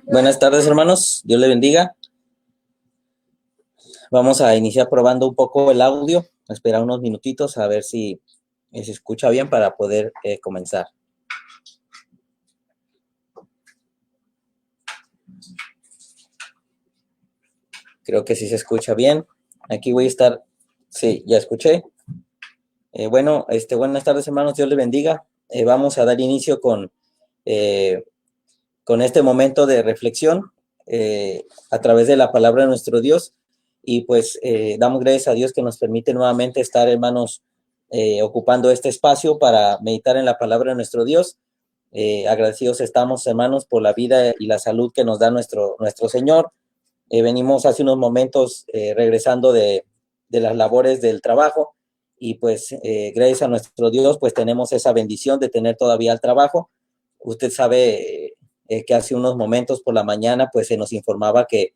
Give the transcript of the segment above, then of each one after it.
Buenas tardes, hermanos. Dios les bendiga. Vamos a iniciar probando un poco el audio. Esperar unos minutitos a ver si se escucha bien para poder comenzar. Creo que sí se escucha bien. Aquí voy a estar. Sí, ya escuché. Buenas tardes, hermanos. Dios les bendiga. Vamos a dar inicio con este momento de reflexión a través de la palabra de nuestro Dios. Y pues damos gracias a Dios que nos permite nuevamente estar, hermanos, ocupando este espacio para meditar en la palabra de nuestro Dios. Agradecidos estamos, hermanos, por la vida y la salud que nos da nuestro Señor. Venimos hace unos momentos regresando de las labores del trabajo y pues gracias a nuestro Dios pues tenemos esa bendición de tener todavía el trabajo. Usted sabe que hace unos momentos por la mañana pues se nos informaba que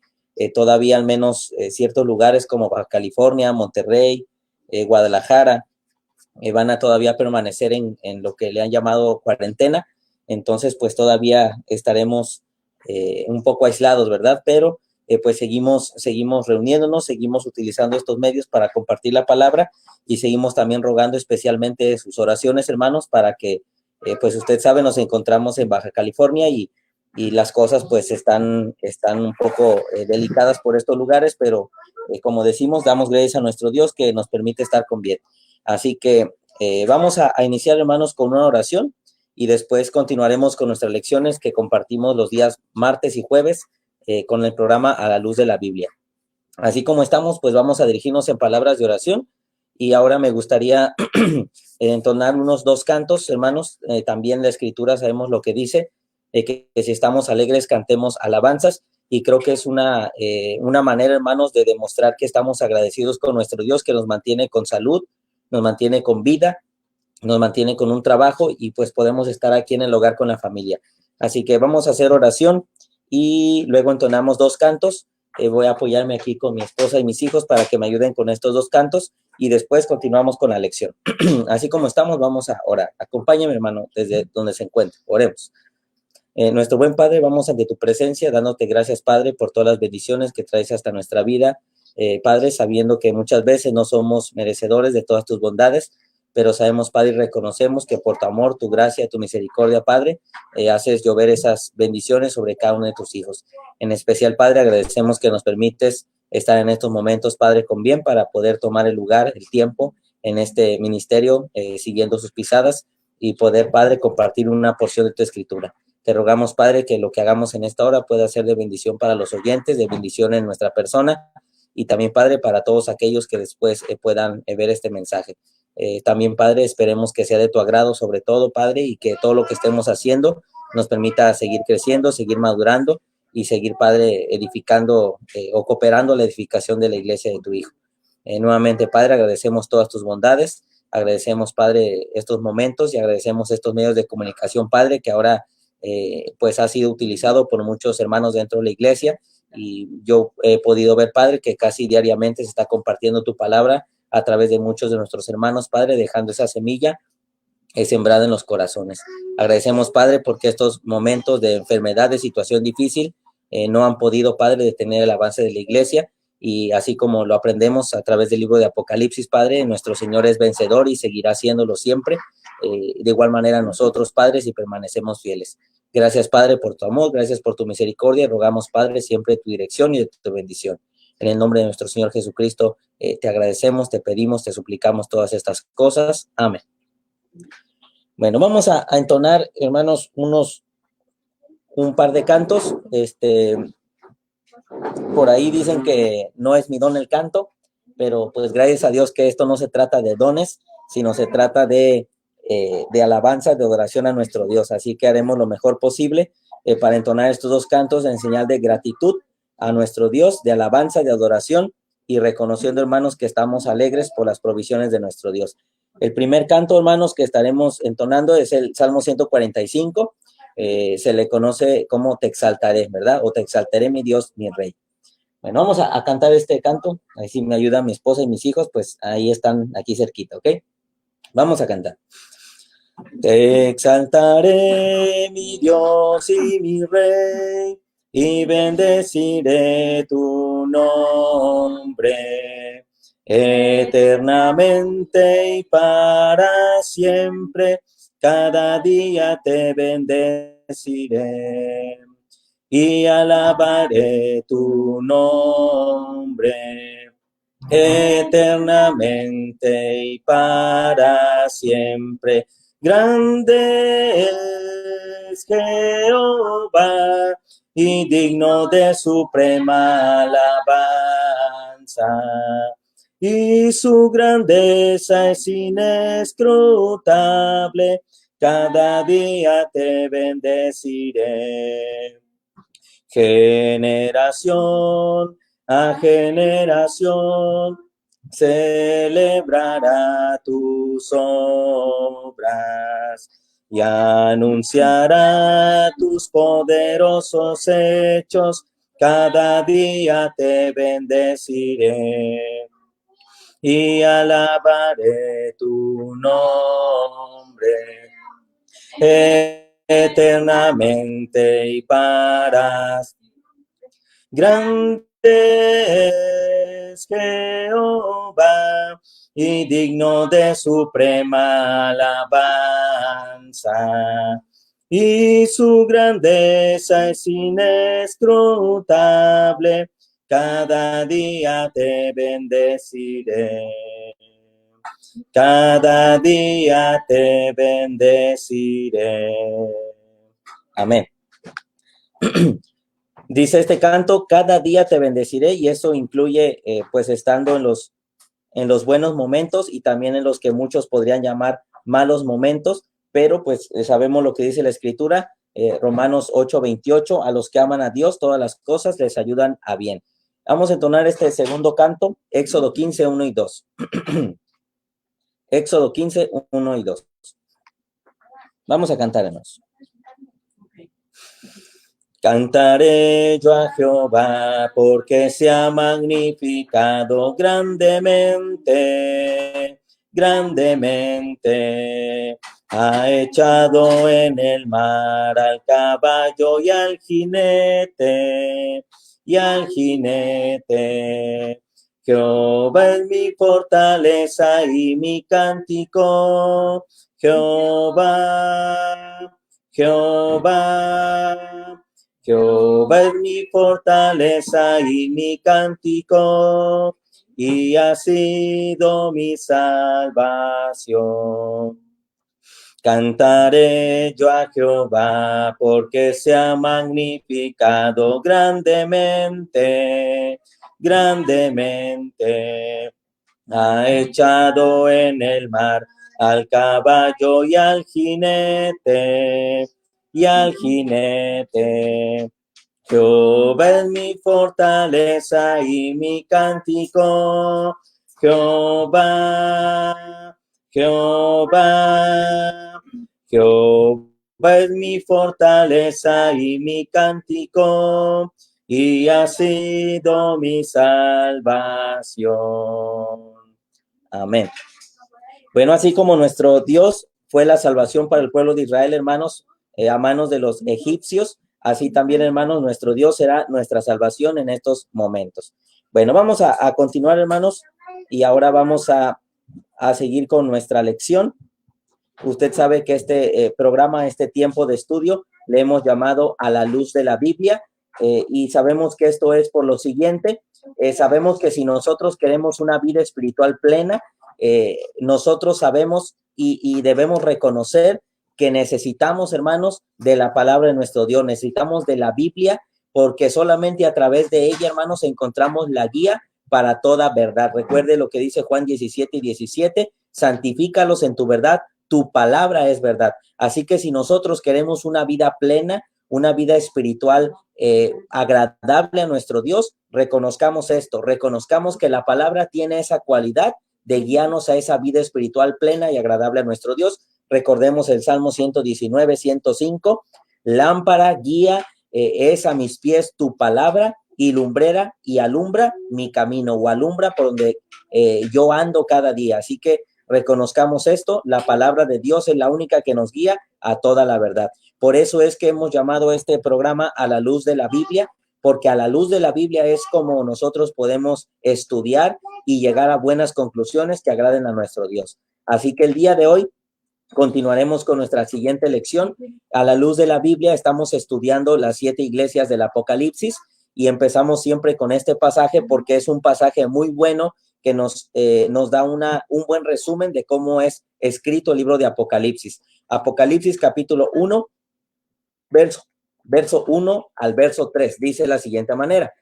todavía al menos ciertos lugares como Baja California, Monterrey, Guadalajara van a todavía permanecer en lo que le han llamado cuarentena. Entonces pues todavía estaremos un poco aislados, ¿verdad? Pero pues seguimos reuniéndonos, seguimos utilizando estos medios para compartir la palabra y seguimos también rogando especialmente sus oraciones, hermanos, para que, pues usted sabe, nos encontramos en Baja California y las cosas pues están un poco delicadas por estos lugares, pero como decimos, damos gracias a nuestro Dios que nos permite estar con bien. Así que vamos a iniciar, hermanos, con una oración y después continuaremos con nuestras lecciones que compartimos los días martes y jueves con el programa A la Luz de la Biblia. Así como estamos, pues vamos a dirigirnos en palabras de oración y ahora me gustaría entonar unos 2 cantos, hermanos. También la Escritura sabemos lo que dice, que si estamos alegres cantemos alabanzas, y creo que es una manera, hermanos, de demostrar que estamos agradecidos con nuestro Dios, que nos mantiene con salud, nos mantiene con vida, nos mantiene con un trabajo y pues podemos estar aquí en el hogar con la familia. Así que vamos a hacer oración y luego entonamos 2 cantos. Voy a apoyarme aquí con mi esposa y mis hijos para que me ayuden con estos 2 cantos y después continuamos con la lección. Así como estamos, vamos a orar. Acompáñame, hermano, desde donde se encuentre. Oremos. Nuestro buen Padre, vamos ante tu presencia, dándote gracias, Padre, por todas las bendiciones que traes hasta nuestra vida. Padre, sabiendo que muchas veces no somos merecedores de todas tus bondades, pero sabemos, Padre, y reconocemos que por tu amor, tu gracia, tu misericordia, Padre, haces llover esas bendiciones sobre cada uno de tus hijos. En especial, Padre, agradecemos que nos permites estar en estos momentos, Padre, con bien para poder tomar el lugar, el tiempo en este ministerio, siguiendo sus pisadas y poder, Padre, compartir una porción de tu escritura. Te rogamos, Padre, que lo que hagamos en esta hora pueda ser de bendición para los oyentes, de bendición en nuestra persona y también, Padre, para todos aquellos que después puedan ver este mensaje. También, Padre, esperemos que sea de tu agrado sobre todo, Padre, y que todo lo que estemos haciendo nos permita seguir creciendo, seguir madurando y seguir, Padre, edificando o cooperando la edificación de la iglesia de tu Hijo. Nuevamente, Padre, agradecemos todas tus bondades, agradecemos, Padre, estos momentos y agradecemos estos medios de comunicación, Padre, que ahora pues ha sido utilizado por muchos hermanos dentro de la iglesia, y yo he podido ver, Padre, que casi diariamente se está compartiendo tu palabra a través de muchos de nuestros hermanos, Padre, dejando esa semilla sembrada en los corazones. Agradecemos, Padre, porque estos momentos de enfermedad, de situación difícil, no han podido, Padre, detener el avance de la iglesia, y así como lo aprendemos a través del libro de Apocalipsis, Padre, nuestro Señor es vencedor y seguirá haciéndolo siempre. De igual manera nosotros, Padre, si permanecemos fieles. Gracias, Padre, por tu amor, gracias por tu misericordia. Rogamos, Padre, siempre tu dirección y de tu bendición. En el nombre de nuestro Señor Jesucristo, te agradecemos, te pedimos, te suplicamos todas estas cosas. Amén. Bueno, vamos a entonar, hermanos, un par de cantos. Por ahí dicen que no es mi don el canto, pero pues gracias a Dios que esto no se trata de dones, sino se trata de alabanza, de adoración a nuestro Dios. Así que haremos lo mejor posible para entonar estos 2 cantos en señal de gratitud a nuestro Dios, de alabanza, de adoración, y reconociendo, hermanos, que estamos alegres por las provisiones de nuestro Dios. El primer canto, hermanos, que estaremos entonando es el Salmo 145. Se le conoce como Te exaltaré, ¿verdad? O Te exaltaré, mi Dios, mi Rey. Bueno, vamos a cantar este canto. Ahí sí me ayuda mi esposa y mis hijos, pues ahí están, aquí cerquita, ¿ok? Vamos a cantar. Te exaltaré, mi Dios y mi Rey, y bendeciré tu nombre eternamente y para siempre. Cada día te bendeciré y alabaré tu nombre eternamente y para siempre. Grande es Jehová y digno de suprema alabanza. Y su grandeza es inescrutable. Cada día te bendeciré. Generación a generación celebrará tus obras y anunciará tus poderosos hechos. Cada día te bendeciré y alabaré tu nombre eternamente y para grande es Jehová y digno de suprema alabanza. Y su grandeza es inescrutable. Cada día te bendeciré. Cada día te bendeciré. Amén. Dice este canto, cada día te bendeciré, y eso incluye pues estando en los buenos momentos y también en los que muchos podrían llamar malos momentos, pero pues sabemos lo que dice la Escritura, Romanos 8:28, a los que aman a Dios todas las cosas les ayudan a bien. Vamos a entonar este segundo canto, Éxodo 15, 1 y 2. Éxodo 15, 1 y 2. Vamos a cantar, hermanos. Cantaré yo a Jehová porque se ha magnificado grandemente, grandemente. Ha echado en el mar al caballo y al jinete, y al jinete. Jehová es mi fortaleza y mi cántico. Jehová, Jehová. Jehová es mi fortaleza y mi cántico, y ha sido mi salvación. Cantaré yo a Jehová porque se ha magnificado grandemente, grandemente. Ha echado en el mar al caballo y al jinete, y al jinete. Jehová es mi fortaleza y mi cántico. Jehová, Jehová, Jehová es mi fortaleza y mi cántico, y ha sido mi salvación. Amén. Bueno, así como nuestro Dios fue la salvación para el pueblo de Israel, hermanos, a manos de los egipcios, así también, hermanos, nuestro Dios será nuestra salvación en estos momentos. Bueno, vamos a continuar, hermanos, y ahora vamos a seguir con nuestra lección. Usted sabe que este programa, este tiempo de estudio, le hemos llamado A la Luz de la Biblia, y sabemos que esto es por lo siguiente. Sabemos que si nosotros queremos una vida espiritual plena, nosotros sabemos y debemos reconocer que necesitamos, hermanos, de la palabra de nuestro Dios, necesitamos de la Biblia, porque solamente a través de ella, hermanos, encontramos la guía para toda verdad. Recuerde lo que dice Juan 17:17, santifícalos en tu verdad, tu palabra es verdad. Así que si nosotros queremos una vida plena, una vida espiritual agradable a nuestro Dios, reconozcamos esto, reconozcamos que la palabra tiene esa cualidad de guiarnos a esa vida espiritual plena y agradable a nuestro Dios. Recordemos el Salmo 119, 105, lámpara, guía, es a mis pies tu palabra y lumbrera y alumbra mi camino, o alumbra por donde yo ando cada día. Así que reconozcamos esto, la palabra de Dios es la única que nos guía a toda la verdad. Por eso es que hemos llamado este programa A la Luz de la Biblia, porque a la luz de la Biblia es como nosotros podemos estudiar y llegar a buenas conclusiones que agraden a nuestro Dios. Así que el día de hoy continuaremos con nuestra siguiente lección. A la luz de la Biblia estamos estudiando las 7 iglesias del Apocalipsis y empezamos siempre con este pasaje porque es un pasaje muy bueno que nos da un buen resumen de cómo es escrito el libro de Apocalipsis. Apocalipsis capítulo 1, verso 1 al verso 3, dice de la siguiente manera.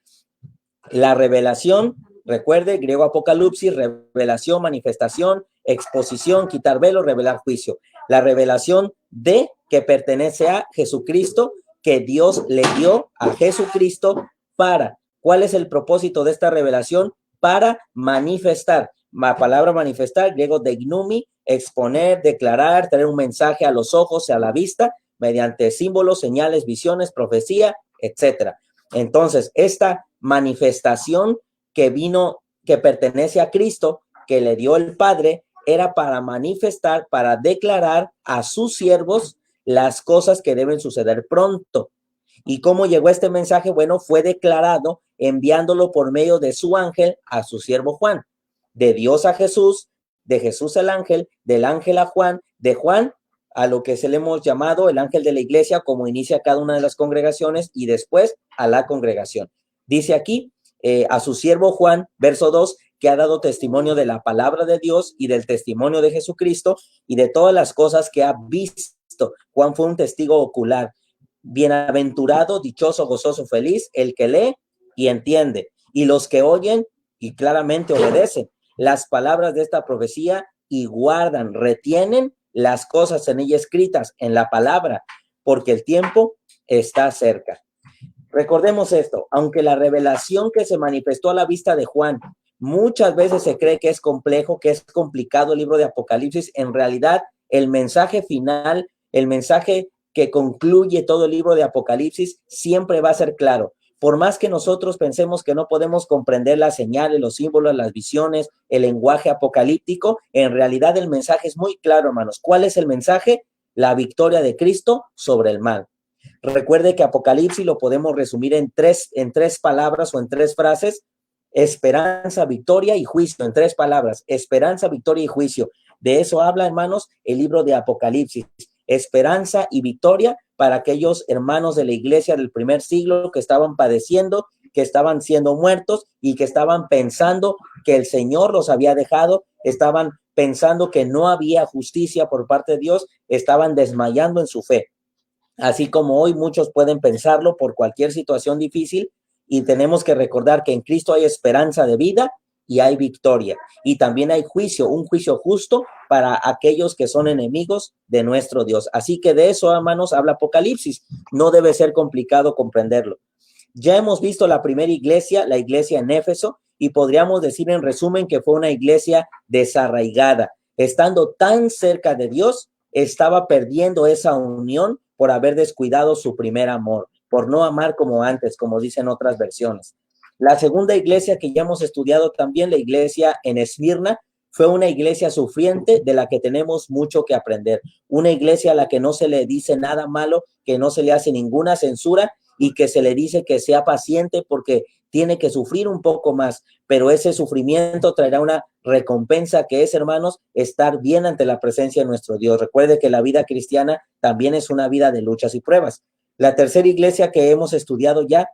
La revelación, recuerde, griego apocalipsis, revelación, manifestación, exposición, quitar velo, revelar juicio. La revelación de que pertenece a Jesucristo, que Dios le dio a Jesucristo para. ¿Cuál es el propósito de esta revelación? Para manifestar. La palabra manifestar, griego deignumi, exponer, declarar, traer un mensaje a los ojos y a la vista, mediante símbolos, señales, visiones, profecía, etcétera. Entonces, esta manifestación que vino, que pertenece a Cristo, que le dio el Padre, era para manifestar, para declarar a sus siervos las cosas que deben suceder pronto. ¿Y cómo llegó este mensaje? Bueno, fue declarado enviándolo por medio de su ángel a su siervo Juan. De Dios a Jesús, de Jesús al ángel, del ángel a Juan, de Juan a lo que se le hemos llamado el ángel de la iglesia, como inicia cada una de las congregaciones, y después a la congregación. Dice aquí a su siervo Juan, verso 2, que ha dado testimonio de la palabra de Dios y del testimonio de Jesucristo y de todas las cosas que ha visto. Juan fue un testigo ocular. Bienaventurado, dichoso, gozoso, feliz, el que lee y entiende, y los que oyen y claramente obedecen las palabras de esta profecía y guardan, retienen las cosas en ella escritas en la palabra, porque el tiempo está cerca. Recordemos esto, aunque la revelación que se manifestó a la vista de Juan muchas veces se cree que es complejo, que es complicado el libro de Apocalipsis, en realidad el mensaje final, el mensaje que concluye todo el libro de Apocalipsis siempre va a ser claro. Por más que nosotros pensemos que no podemos comprender las señales, los símbolos, las visiones, el lenguaje apocalíptico, en realidad el mensaje es muy claro, hermanos. ¿Cuál es el mensaje? La victoria de Cristo sobre el mal. Recuerde que Apocalipsis lo podemos resumir en tres palabras o en 3 frases: esperanza, victoria y juicio, en 3 palabras: esperanza, victoria y juicio. De eso habla, hermanos, el libro de Apocalipsis. Esperanza y victoria para aquellos hermanos de la iglesia del primer siglo que estaban padeciendo, que estaban siendo muertos y que estaban pensando que el Señor los había dejado, estaban pensando que no había justicia por parte de Dios, estaban desmayando en su fe. Así como hoy muchos pueden pensarlo por cualquier situación difícil, y tenemos que recordar que en Cristo hay esperanza de vida y hay victoria. Y también hay juicio, un juicio justo para aquellos que son enemigos de nuestro Dios. Así que de eso, hermanos, habla Apocalipsis. No debe ser complicado comprenderlo. Ya hemos visto la primera iglesia, la iglesia en Éfeso, y podríamos decir en resumen que fue una iglesia desarraigada. Estando tan cerca de Dios, estaba perdiendo esa unión por haber descuidado su primer amor, por no amar como antes, como dicen otras versiones. La segunda iglesia que ya hemos estudiado también, la iglesia en Esmirna, fue una iglesia sufriente de la que tenemos mucho que aprender. Una iglesia a la que no se le dice nada malo, que no se le hace ninguna censura y que se le dice que sea paciente porque tiene que sufrir un poco más, pero ese sufrimiento traerá una recompensa que es, hermanos, estar bien ante la presencia de nuestro Dios. Recuerde que la vida cristiana también es una vida de luchas y pruebas. La tercera iglesia que hemos estudiado ya,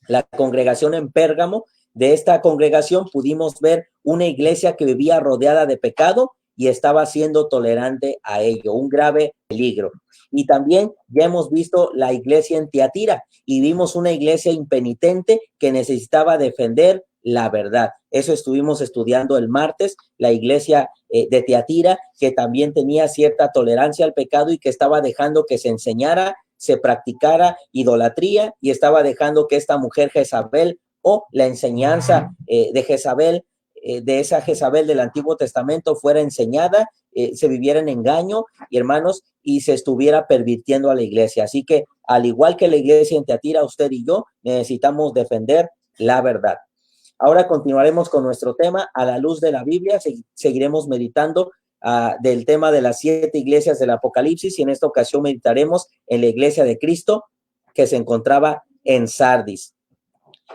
la congregación en Pérgamo. De esta congregación pudimos ver una iglesia que vivía rodeada de pecado y estaba siendo tolerante a ello, un grave peligro. Y también ya hemos visto la iglesia en Tiatira y vimos una iglesia impenitente que necesitaba defender la verdad. Eso estuvimos estudiando el martes, la iglesia de Tiatira, que también tenía cierta tolerancia al pecado y que estaba dejando que se enseñara, se practicara idolatría, y estaba dejando que esta mujer Jezabel, o la enseñanza de Jezabel, de esa Jezabel del Antiguo Testamento, fuera enseñada, se viviera en engaño, y hermanos, y se estuviera pervirtiendo a la iglesia. Así que, al igual que la iglesia en Tiatira, usted y yo necesitamos defender la verdad. Ahora continuaremos con nuestro tema a la luz de la Biblia. Seguiremos meditando del tema de las 7 iglesias del Apocalipsis, y en esta ocasión meditaremos en la iglesia de Cristo que se encontraba en Sardis.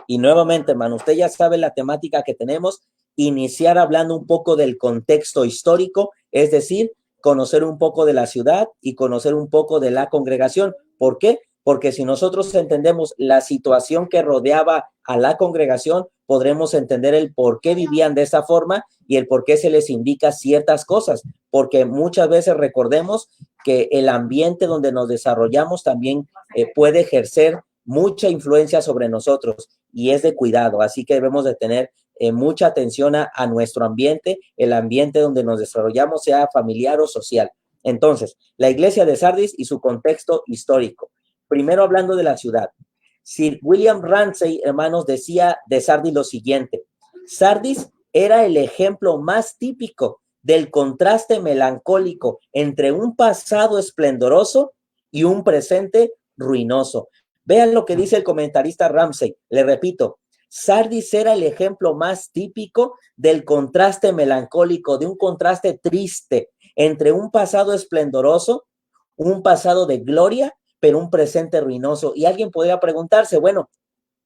Y nuevamente, hermano, usted ya sabe la temática que tenemos, iniciar hablando un poco del contexto histórico, es decir, conocer un poco de la ciudad y conocer un poco de la congregación. ¿Por qué? Porque si nosotros entendemos la situación que rodeaba a la congregación, podremos entender el por qué vivían de esa forma y el por qué se les indica ciertas cosas. Porque muchas veces recordemos que el ambiente donde nos desarrollamos también puede ejercer mucha influencia sobre nosotros y es de cuidado. Así que debemos de tener mucha atención a nuestro ambiente, el ambiente donde nos desarrollamos, sea familiar o social. Entonces, la iglesia de Sardis y su contexto histórico. Primero hablando de la ciudad. Sir William Ramsay, hermanos, decía de Sardis lo siguiente: Sardis era el ejemplo más típico del contraste melancólico entre un pasado esplendoroso y un presente ruinoso. Vean lo que dice el comentarista Ramsay. Le repito, Sardis era el ejemplo más típico del contraste melancólico, de un contraste triste entre un pasado esplendoroso, un pasado de gloria, pero un presente ruinoso. Y alguien podría preguntarse, bueno,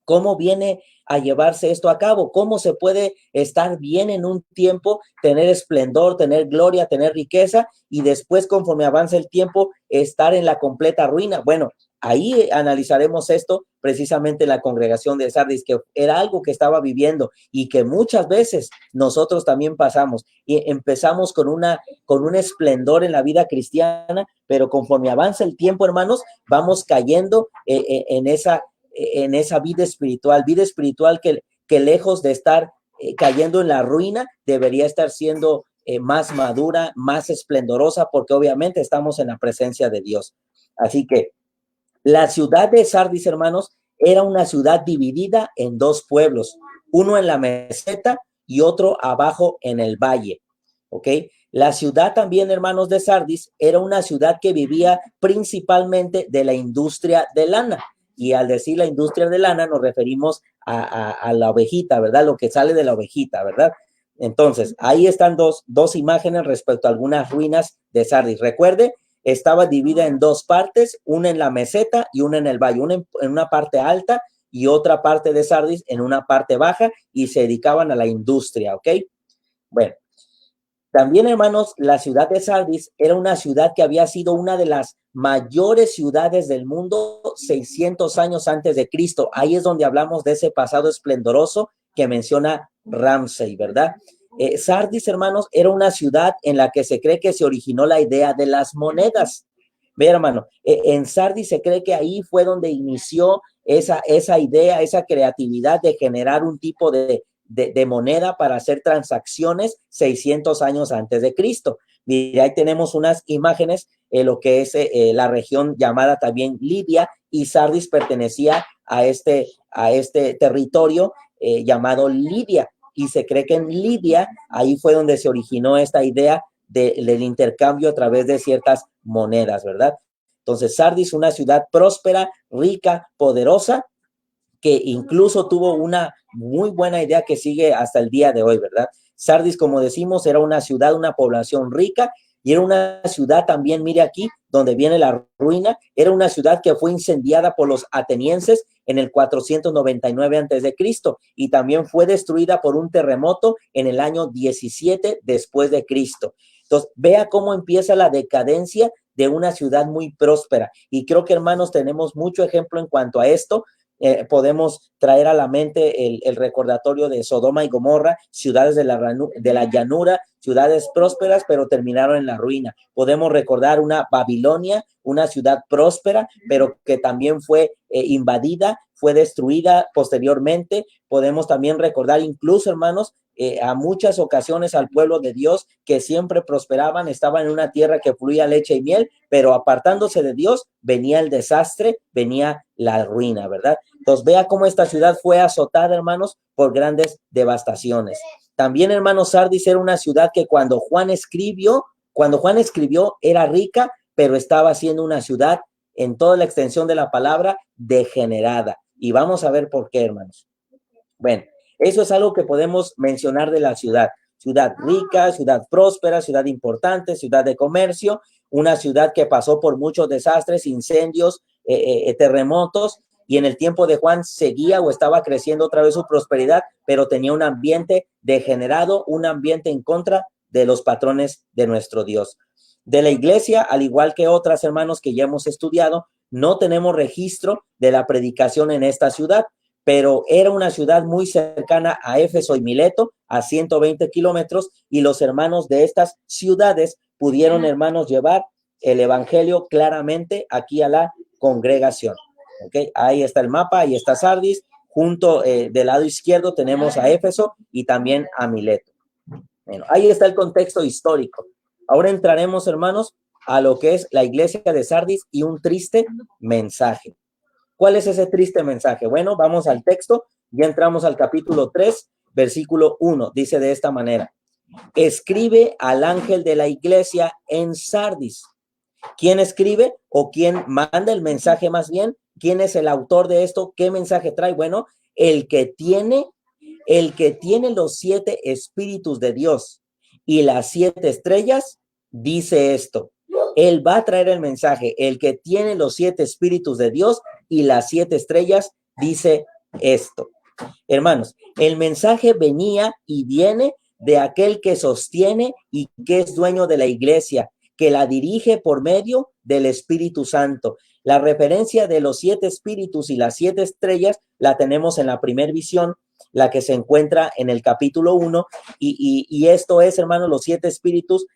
¿cómo viene a llevarse esto a cabo? ¿Cómo se puede estar bien en un tiempo, tener esplendor, tener gloria, tener riqueza, y después, conforme avanza el tiempo, estar en la completa ruina? Bueno, ahí analizaremos esto precisamente en la congregación de Sardis, que era algo que estaba viviendo y que muchas veces nosotros también pasamos. Y empezamos con un esplendor en la vida cristiana, pero conforme avanza el tiempo, hermanos, vamos cayendo en esa vida espiritual que lejos de estar cayendo en la ruina, debería estar siendo más madura, más esplendorosa, porque obviamente estamos en la presencia de Dios. Así que la ciudad de Sardis, hermanos, era una ciudad dividida en 2 pueblos, uno en la meseta y otro abajo en el valle, ¿ok? La ciudad también, hermanos, de Sardis era una ciudad que vivía principalmente de la industria de lana. Y al decir la industria de lana nos referimos a la ovejita, ¿verdad? Lo que sale de la ovejita, ¿verdad? Entonces, ahí están dos imágenes respecto a algunas ruinas de Sardis. Recuerde, estaba dividida en 2 partes, una en la meseta y una en el valle, una en una parte alta y otra parte de Sardis en una parte baja, y se dedicaban a la industria, ¿ok? Bueno, también, hermanos, la ciudad de Sardis era una ciudad que había sido una de las mayores ciudades del mundo 600 años antes de Cristo. Ahí es donde hablamos de ese pasado esplendoroso que menciona Ramsay, ¿verdad? Sardis, hermanos, era una ciudad en la que se cree que se originó la idea de las monedas. Ve, hermano, en Sardis se cree que ahí fue donde inició esa idea, esa creatividad de generar un tipo de moneda para hacer transacciones 600 años antes de Cristo. Mira, ahí tenemos unas imágenes, lo que es la región llamada también Lidia, y Sardis pertenecía a este territorio llamado Lidia, y se cree que en Lidia ahí fue donde se originó esta idea del intercambio a través de ciertas monedas, ¿verdad? Entonces, Sardis, una ciudad próspera, rica, poderosa, que incluso tuvo una muy buena idea que sigue hasta el día de hoy, ¿verdad? Sardis, como decimos, era una ciudad, una población rica, y era una ciudad también, mire aquí, donde viene la ruina, era una ciudad que fue incendiada por los atenienses en el 499 antes de Cristo, y también fue destruida por un terremoto en el año 17 después de Cristo. Entonces, vea cómo empieza la decadencia de una ciudad muy próspera. Y creo que, hermanos, tenemos mucho ejemplo en cuanto a esto. Podemos traer a la mente el recordatorio de Sodoma y Gomorra, ciudades de la llanura, ciudades prósperas, pero terminaron en la ruina. Podemos recordar una Babilonia, una ciudad próspera, pero que también fue invadida, fue destruida posteriormente. Podemos también recordar incluso, hermanos, a muchas ocasiones al pueblo de Dios que siempre prosperaban, estaban en una tierra que fluía leche y miel, pero apartándose de Dios venía el desastre, venía la ruina, ¿verdad? Entonces vea cómo esta ciudad fue azotada, hermanos, por grandes devastaciones. También, hermanos, Sardis era una ciudad que cuando Juan escribió era rica, pero estaba siendo una ciudad en toda la extensión de la palabra degenerada. Y vamos a ver por qué, hermanos. Bueno, eso es algo que podemos mencionar de la ciudad. ciudad rica, ciudad próspera, ciudad importante, ciudad de comercio, una ciudad que pasó por muchos desastres, incendios, terremotos, y en el tiempo de Juan seguía o estaba creciendo otra vez su prosperidad, pero tenía un ambiente degenerado, un ambiente en contra de los patrones de nuestro Dios. De la iglesia, al igual que otras, hermanos, que ya hemos estudiado, no tenemos registro de la predicación en esta ciudad, pero era una ciudad muy cercana a Éfeso y Mileto, a 120 kilómetros, y los hermanos de estas ciudades pudieron, hermanos, llevar el evangelio claramente aquí a la congregación. ¿Okay? Ahí está el mapa, ahí está Sardis, junto del lado izquierdo tenemos a Éfeso y también a Mileto. Bueno, ahí está el contexto histórico. Ahora entraremos, hermanos, a lo que es la iglesia de Sardis y un triste mensaje. ¿Cuál es ese triste mensaje? Bueno, vamos al texto, ya entramos al capítulo 3, versículo 1, dice de esta manera: escribe al ángel de la iglesia en Sardis. ¿Quién escribe o quién manda el mensaje más bien? ¿Quién es el autor de esto? ¿Qué mensaje trae? Bueno, el que tiene los 7 espíritus de Dios y las 7 estrellas, dice esto. Él va a traer el mensaje. El que tiene los 7 espíritus de Dios y las 7 estrellas, dice esto. Hermanos, el mensaje venía y viene de aquel que sostiene y que es dueño de la iglesia, que la dirige por medio del Espíritu Santo. La referencia de los 7 espíritus y las 7 estrellas la tenemos en la primera visión, la que se encuentra en el capítulo 1, y esto es, hermanos, los 7 espíritus.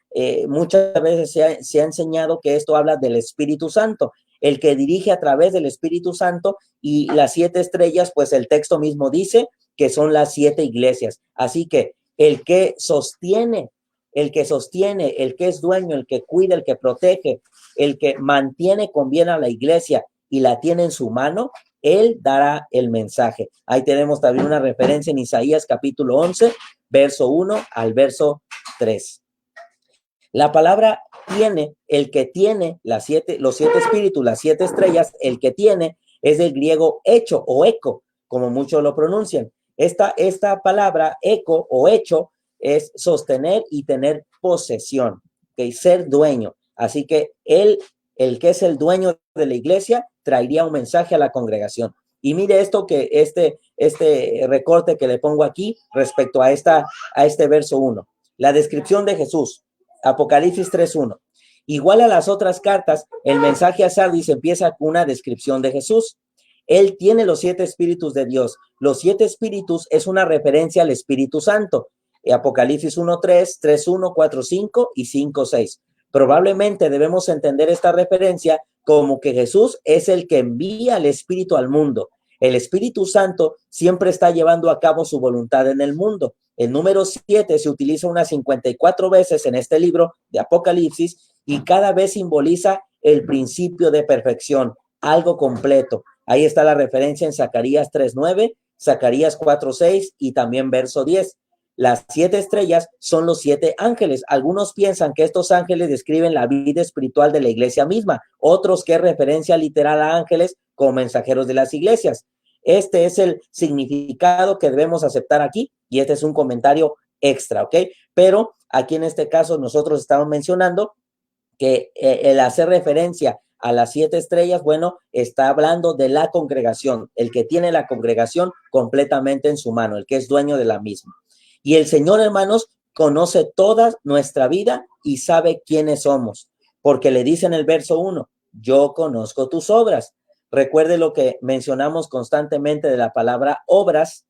Muchas veces se ha enseñado que esto habla del Espíritu Santo, el que dirige a través del Espíritu Santo, y las 7 estrellas, pues el texto mismo dice que son las 7 iglesias. Así que el que sostiene, el que es dueño, el que cuida, el que protege, el que mantiene con bien a la iglesia y la tiene en su mano, él dará el mensaje. Ahí tenemos también una referencia en Isaías capítulo 11, verso 1 al verso 3. La palabra tiene, el que tiene los 7 espíritus, las 7 estrellas, el que tiene es del griego hecho o eco, como muchos lo pronuncian. Esta palabra eco o hecho es sostener y tener posesión, ¿okay? Ser dueño. Así que él, el que es el dueño de la iglesia, traería un mensaje a la congregación. Y mire esto, que este recorte que le pongo aquí respecto a este verso 1. La descripción de Jesús, Apocalipsis 3:1. Igual a las otras cartas, el mensaje a Sardis empieza con una descripción de Jesús. Él tiene los 7 espíritus de Dios. Los 7 espíritus es una referencia al Espíritu Santo. Apocalipsis 1:3, 3:1, 4:5 y 5:6. Probablemente debemos entender esta referencia como que Jesús es el que envía al Espíritu al mundo. El Espíritu Santo siempre está llevando a cabo su voluntad en el mundo. El número 7 se utiliza unas 54 veces en este libro de Apocalipsis, y cada vez simboliza el principio de perfección, algo completo. Ahí está la referencia en Zacarías 3:9, Zacarías 4:6 y también verso 10. Las 7 estrellas son los 7 ángeles. Algunos piensan que estos ángeles describen la vida espiritual de la iglesia misma, otros que es referencia literal a ángeles como mensajeros de las iglesias. Este es el significado que debemos aceptar aquí, y este es un comentario extra, ¿ok? Pero aquí en este caso nosotros estamos mencionando que el hacer referencia a las 7 estrellas, bueno, está hablando de la congregación, el que tiene la congregación completamente en su mano, el que es dueño de la misma. Y el Señor, hermanos, conoce toda nuestra vida y sabe quiénes somos, porque le dice en el verso 1, yo conozco tus obras. Recuerde lo que mencionamos constantemente de la palabra obras,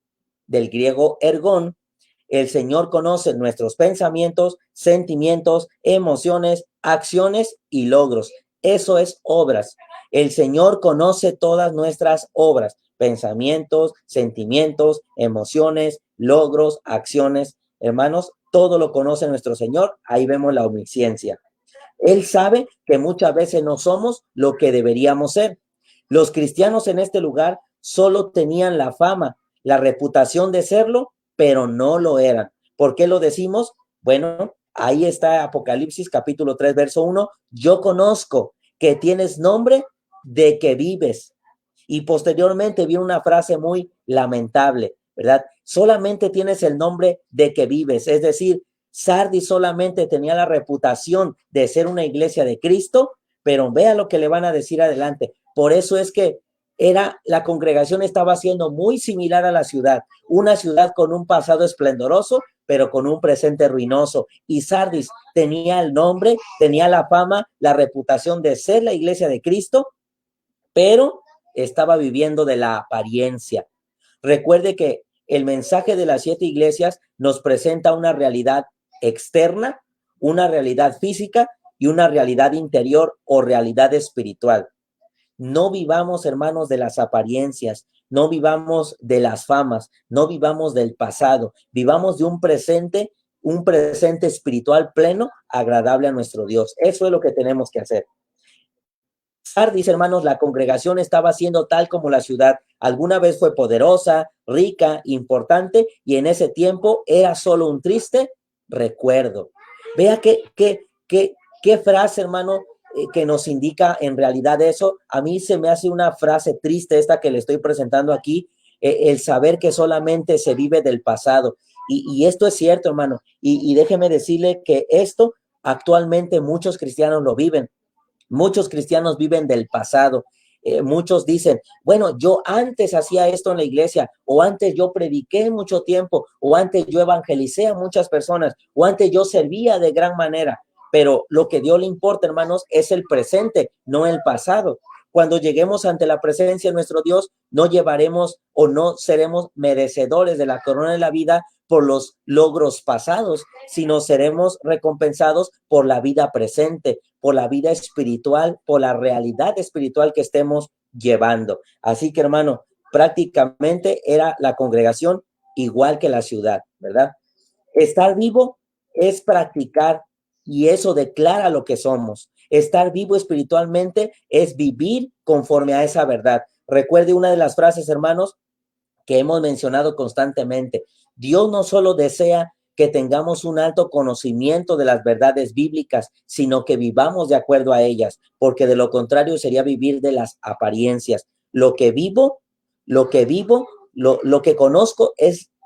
del griego ergón. El Señor conoce nuestros pensamientos, sentimientos, emociones, acciones y logros. Eso es obras. El Señor conoce todas nuestras obras, pensamientos, sentimientos, emociones, logros, acciones. Hermanos, todo lo conoce nuestro Señor. Ahí vemos la omnisciencia. Él sabe que muchas veces no somos lo que deberíamos ser. Los cristianos en este lugar solo tenían la fama, la reputación de serlo, pero no lo eran. ¿Por qué lo decimos? Bueno, ahí está Apocalipsis capítulo 3, verso 1. Yo conozco que tienes nombre de que vives. Y posteriormente viene una frase muy lamentable, ¿verdad? Solamente tienes el nombre de que vives, es decir, Sardis solamente tenía la reputación de ser una iglesia de Cristo, pero vea lo que le van a decir adelante. Por eso es que la congregación estaba siendo muy similar a la ciudad, una ciudad con un pasado esplendoroso, pero con un presente ruinoso. Y Sardis tenía el nombre, tenía la fama, la reputación de ser la iglesia de Cristo, pero estaba viviendo de la apariencia. Recuerde que el mensaje de las 7 iglesias nos presenta una realidad externa, una realidad física y una realidad interior o realidad espiritual. No vivamos, hermanos, de las apariencias, no vivamos de las famas, no vivamos del pasado, vivamos de un presente espiritual pleno, agradable a nuestro Dios. Eso es lo que tenemos que hacer. Sardis, hermanos, la congregación estaba siendo tal como la ciudad. Alguna vez fue poderosa, rica, importante, y en ese tiempo era solo un triste recuerdo. Vea qué frase, hermano, que nos indica en realidad eso. A mí se me hace una frase triste esta que le estoy presentando aquí, el saber que solamente se vive del pasado. Y esto es cierto, hermano. Y déjeme decirle que esto actualmente muchos cristianos lo viven. Muchos cristianos viven del pasado. Muchos dicen, bueno, yo antes hacía esto en la iglesia, o antes yo prediqué mucho tiempo, o antes yo evangelicé a muchas personas, o antes yo servía de gran manera. Pero lo que a Dios le importa, hermanos, es el presente, no el pasado. Cuando lleguemos ante la presencia de nuestro Dios, no llevaremos o no seremos merecedores de la corona de la vida por los logros pasados, sino seremos recompensados por la vida presente, por la vida espiritual, por la realidad espiritual que estemos llevando. Así que, hermano, prácticamente era la congregación igual que la ciudad, ¿verdad? Estar vivo es practicar y eso declara lo que somos. Estar vivo espiritualmente es vivir conforme a esa verdad. Recuerde una de las frases, hermanos, que hemos mencionado constantemente. Dios no solo desea que tengamos un alto conocimiento de las verdades bíblicas, sino que vivamos de acuerdo a ellas, porque de lo contrario sería vivir de las apariencias. Lo que vivo, lo que conozco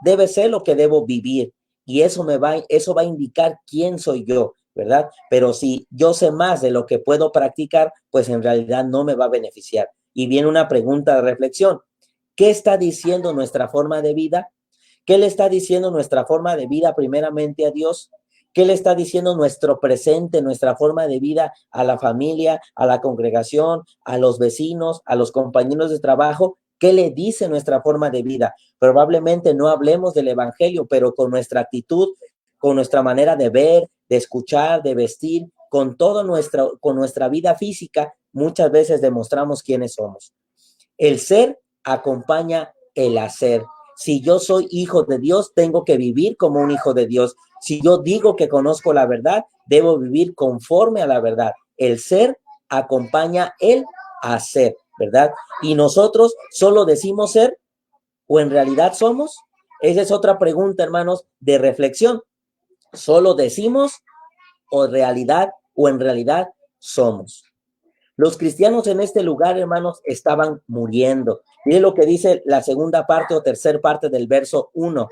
debe ser lo que debo vivir. Y eso va a indicar quién soy yo, ¿verdad? Pero si yo sé más de lo que puedo practicar, pues en realidad no me va a beneficiar. Y viene una pregunta de reflexión. ¿Qué está diciendo nuestra forma de vida? ¿Qué le está diciendo nuestra forma de vida primeramente a Dios? ¿Qué le está diciendo nuestro presente, nuestra forma de vida a la familia, a la congregación, a los vecinos, a los compañeros de trabajo? ¿Qué le dice nuestra forma de vida? Probablemente no hablemos del evangelio, pero con nuestra actitud, con nuestra manera de ver, de escuchar, de vestir, con nuestra vida física, muchas veces demostramos quiénes somos. El ser acompaña el hacer. Si yo soy hijo de Dios, tengo que vivir como un hijo de Dios. Si yo digo que conozco la verdad, debo vivir conforme a la verdad. El ser acompaña el hacer, ¿verdad? Y nosotros solo decimos ser o en realidad somos. Esa es otra pregunta, hermanos, de reflexión. ¿Solo decimos o en realidad somos? Los cristianos en este lugar, hermanos, estaban muriendo. Miren lo que dice la segunda parte o tercera parte del verso 1.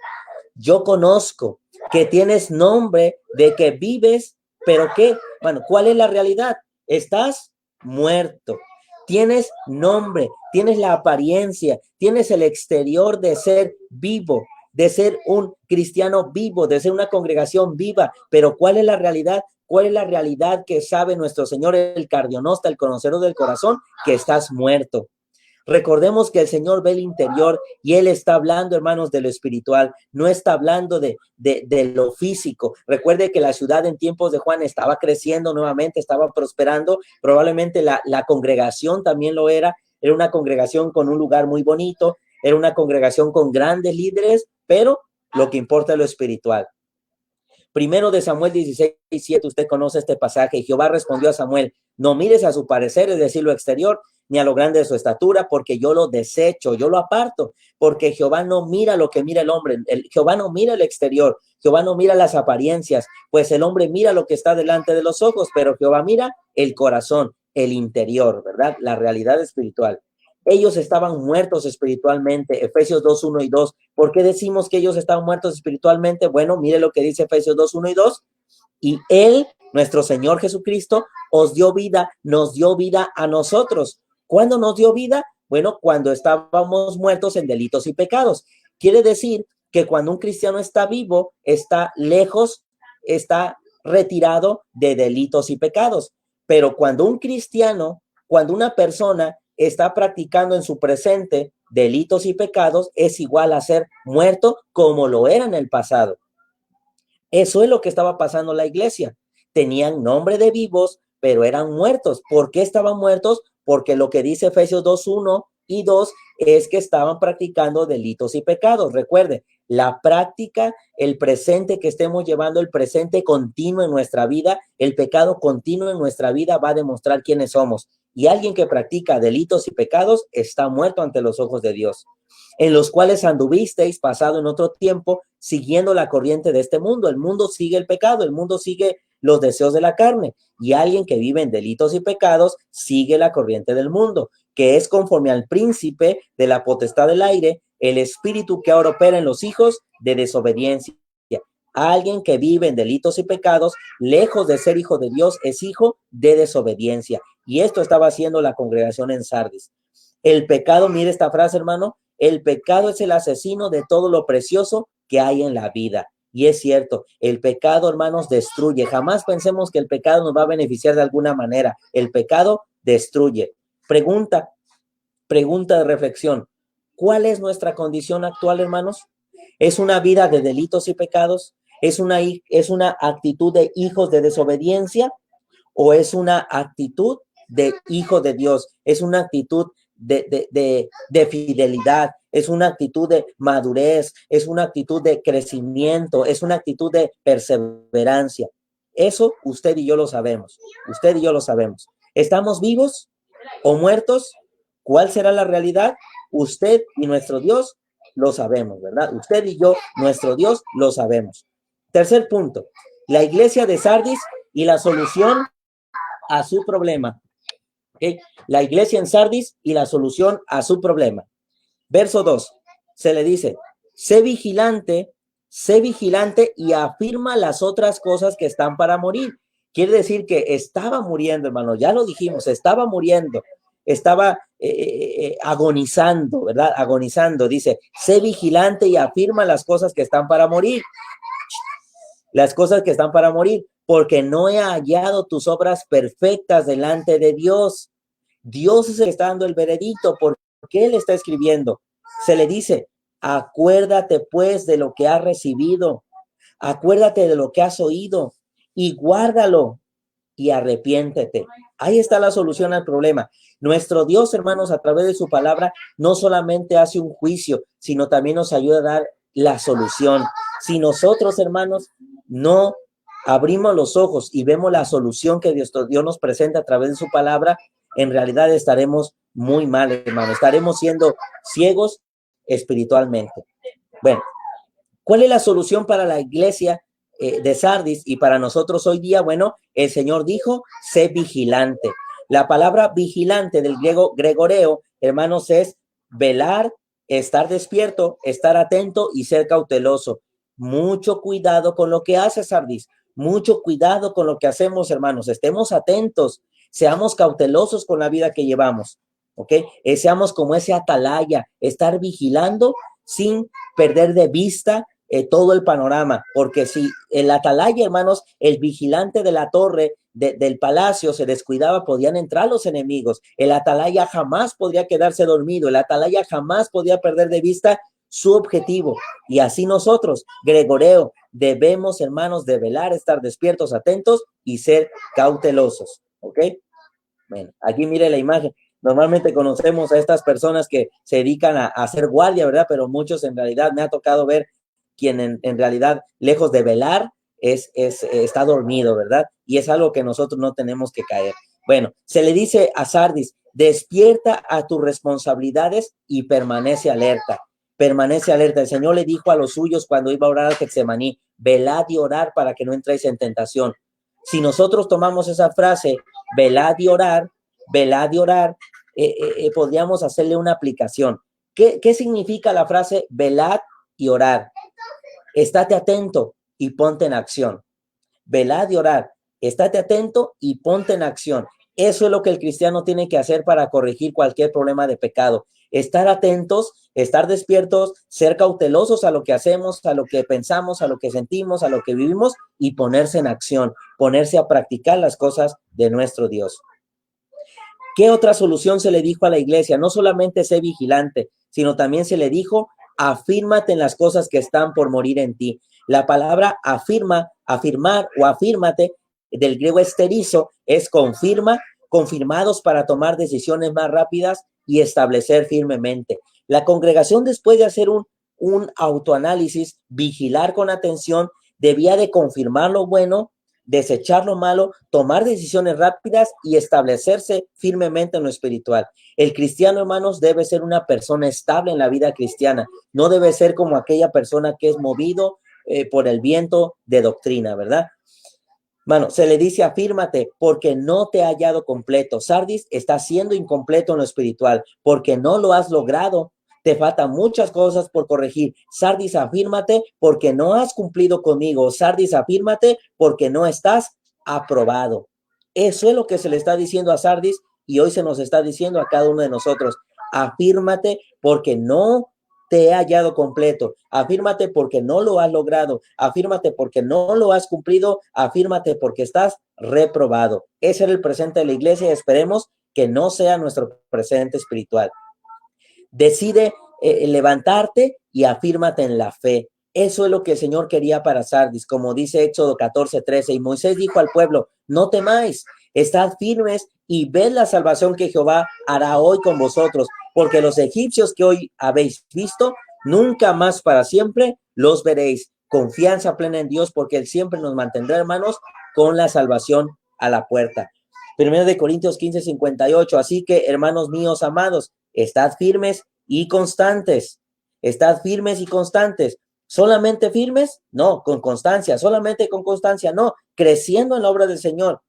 Yo conozco que tienes nombre de que vives, pero ¿qué? Bueno, ¿cuál es la realidad? Estás muerto. Tienes nombre, tienes la apariencia, tienes el exterior de ser vivo, de ser un cristiano vivo, de ser una congregación viva, pero ¿cuál es la realidad? ¿Cuál es la realidad que sabe nuestro Señor, el cardionista, el conocedor del corazón? Que estás muerto. Recordemos que el Señor ve el interior y Él está hablando, hermanos, de lo espiritual, no está hablando de lo físico. Recuerde que la ciudad en tiempos de Juan estaba creciendo nuevamente, estaba prosperando, probablemente la congregación también lo era una congregación con un lugar muy bonito, era una congregación con grandes líderes, pero lo que importa es lo espiritual. Primero de Samuel 16:7, usted conoce este pasaje. Y Jehová respondió a Samuel: no mires a su parecer, es decir, lo exterior, ni a lo grande de su estatura, porque yo lo desecho, yo lo aparto, porque Jehová no mira lo que mira el hombre, Jehová no mira el exterior, Jehová no mira las apariencias, pues el hombre mira lo que está delante de los ojos, pero Jehová mira el corazón, el interior, ¿verdad? La realidad espiritual. Ellos estaban muertos espiritualmente, Efesios 2, 1 y 2. ¿Por qué decimos que ellos estaban muertos espiritualmente? Bueno, mire lo que dice Efesios 2, 1 y 2. Y Él, nuestro Señor Jesucristo, os dio vida, nos dio vida a nosotros. ¿Cuándo nos dio vida? Bueno, cuando estábamos muertos en delitos y pecados. Quiere decir que cuando un cristiano está vivo, está lejos, está retirado de delitos y pecados. Pero cuando un cristiano, cuando una persona está practicando en su presente delitos y pecados, es igual a ser muerto como lo era en el pasado. Eso es lo que estaba pasando en la iglesia. Tenían nombre de vivos, pero eran muertos. ¿Por qué estaban muertos? Porque lo que dice Efesios 2, 1 y 2 es que estaban practicando delitos y pecados. Recuerde, la práctica, el presente que estemos llevando, el presente continuo en nuestra vida, el pecado continuo en nuestra vida va a demostrar quiénes somos. Y alguien que practica delitos y pecados está muerto ante los ojos de Dios, en los cuales anduvisteis pasado en otro tiempo, siguiendo la corriente de este mundo. El mundo sigue el pecado, el mundo sigue los deseos de la carne, y alguien que vive en delitos y pecados sigue la corriente del mundo, que es conforme al príncipe de la potestad del aire, el espíritu que ahora opera en los hijos de desobediencia. Alguien que vive en delitos y pecados, lejos de ser hijo de Dios, es hijo de desobediencia. Y esto estaba haciendo la congregación en Sardis. El pecado, mire esta frase, hermano, el pecado es el asesino de todo lo precioso que hay en la vida. Y es cierto, el pecado, hermanos, destruye. Jamás pensemos que el pecado nos va a beneficiar de alguna manera. El pecado destruye. Pregunta de reflexión. ¿Cuál es nuestra condición actual, hermanos? ¿Es una vida de delitos y pecados? ¿Es una actitud de hijos de desobediencia? ¿O es una actitud de hijo de Dios? ¿Es una actitud de fidelidad? ¿Es una actitud de madurez? ¿Es una actitud de crecimiento? ¿Es una actitud de perseverancia? Eso usted y yo lo sabemos. Usted y yo lo sabemos. ¿Estamos vivos o muertos? ¿Cuál será la realidad? Usted y nuestro Dios lo sabemos, ¿verdad? Usted y yo, nuestro Dios, lo sabemos. Tercer punto, la iglesia de Sardis y la solución a su problema. ¿Okay? La iglesia en Sardis y la solución a su problema. Verso 2, se le dice, sé vigilante y afirma las otras cosas que están para morir. Quiere decir que estaba muriendo, hermano, ya lo dijimos, estaba muriendo, estaba agonizando, ¿verdad? Agonizando, dice, sé vigilante y afirma las cosas que están para morir. Las cosas que están para morir, porque no he hallado tus obras perfectas delante de Dios. Dios es el que está dando el veredicto, porque Él está escribiendo. Se le dice, acuérdate pues de lo que has recibido, acuérdate de lo que has oído y guárdalo y arrepiéntete. Ahí está la solución al problema. Nuestro Dios, hermanos, a través de su palabra, no solamente hace un juicio, sino también nos ayuda a dar la solución. Si nosotros, hermanos, no abrimos los ojos y vemos la solución que Dios nos presenta a través de su palabra, en realidad estaremos muy mal, hermano. Estaremos siendo ciegos espiritualmente. Bueno, ¿cuál es la solución para la iglesia de Sardis y para nosotros hoy día? Bueno, el Señor dijo, sé vigilante. La palabra vigilante del griego gregoreo, hermanos, es velar, estar despierto, estar atento y ser cauteloso. Mucho cuidado con lo que hace Sardis. Mucho cuidado con lo que hacemos, hermanos. Estemos atentos, seamos cautelosos con la vida que llevamos, ¿ok? Seamos como ese atalaya, estar vigilando sin perder de vista todo el panorama, porque si el atalaya, hermanos, el vigilante de la torre del palacio se descuidaba, podían entrar los enemigos. El atalaya jamás podría quedarse dormido, el atalaya jamás podía perder de vista su objetivo. Y así nosotros, Gregoreo, debemos, hermanos, de velar, estar despiertos, atentos y ser cautelosos, ¿ok? Bueno, aquí mire la imagen. Normalmente conocemos a estas personas que se dedican a hacer guardia, ¿verdad? Pero muchos en realidad me ha tocado ver quien en realidad, lejos de velar, está dormido, ¿verdad? Y es algo que nosotros no tenemos que caer. Bueno, se le dice a Sardis, despierta a tus responsabilidades y permanece alerta. Permanece alerta. El Señor le dijo a los suyos cuando iba a orar al Getsemaní, velad y orar para que no entréis en tentación. Si nosotros tomamos esa frase, velad y orar, podríamos hacerle una aplicación. ¿Qué significa la frase velad y orar? Estate atento y ponte en acción. Velad y orar. Estate atento y ponte en acción. Eso es lo que el cristiano tiene que hacer para corregir cualquier problema de pecado. Estar atentos, estar despiertos, ser cautelosos a lo que hacemos, a lo que pensamos, a lo que sentimos, a lo que vivimos y ponerse en acción, ponerse a practicar las cosas de nuestro Dios. ¿Qué otra solución se le dijo a la iglesia? No solamente sé vigilante, sino también se le dijo, afírmate en las cosas que están por morir en ti. La palabra afirma, afirmar o afírmate, del griego esterizo, es confirma, confirmados para tomar decisiones más rápidas y establecer firmemente. La congregación, después de hacer un autoanálisis, vigilar con atención, debía de confirmar lo bueno, desechar lo malo, tomar decisiones rápidas y establecerse firmemente en lo espiritual. El cristiano, hermanos, debe ser una persona estable en la vida cristiana. No debe ser como aquella persona que es movido por el viento de doctrina, ¿verdad? Bueno, se le dice afírmate porque no te ha hallado completo. Sardis está siendo incompleto en lo espiritual porque no lo has logrado. Te faltan muchas cosas por corregir. Sardis, afírmate porque no has cumplido conmigo. Sardis, afírmate porque no estás aprobado. Eso es lo que se le está diciendo a Sardis y hoy se nos está diciendo a cada uno de nosotros. Afírmate porque no te he hallado completo. Afírmate porque no lo has logrado. Afírmate porque no lo has cumplido. Afírmate porque estás reprobado. Ese era el presente de la iglesia y esperemos que no sea nuestro presente espiritual. Decide levantarte y afírmate en la fe. Eso es lo que el Señor quería para Sardis, como dice Éxodo 14:13. Y Moisés dijo al pueblo, no temáis, estad firmes y ved la salvación que Jehová hará hoy con vosotros, porque los egipcios que hoy habéis visto, nunca más para siempre los veréis. Confianza plena en Dios, porque Él siempre nos mantendrá, hermanos, con la salvación a la puerta. 1 Corintios 15:58. Así que, hermanos míos amados, estad firmes y constantes. Estad firmes y constantes. ¿Solamente firmes? No, con constancia. ¿Solamente con constancia? No, creciendo en la obra del Señor.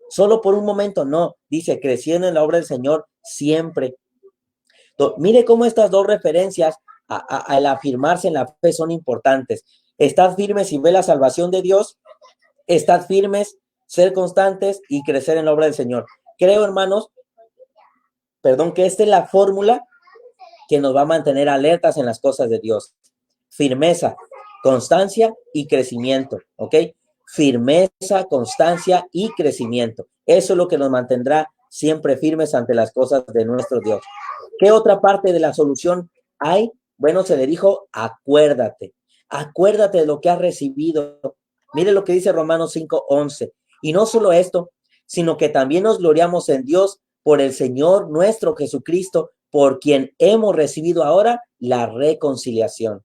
Solo por un momento, no. Dice, creciendo en la obra del Señor siempre. Mire cómo estas dos referencias al afirmarse en la fe son importantes. Estad firmes y ve la salvación de Dios. Estad firmes, ser constantes y crecer en la obra del Señor. Creo, hermanos, que esta es la fórmula que nos va a mantener alertas en las cosas de Dios. Firmeza, constancia y crecimiento, ¿ok? Firmeza, constancia y crecimiento. Eso es lo que nos mantendrá siempre firmes ante las cosas de nuestro Dios. ¿Qué otra parte de la solución hay? Bueno, se le dijo, acuérdate. Acuérdate de lo que has recibido. Mire lo que dice Romanos 5:11. Y no solo esto, sino que también nos gloriamos en Dios por el Señor nuestro Jesucristo, por quien hemos recibido ahora la reconciliación.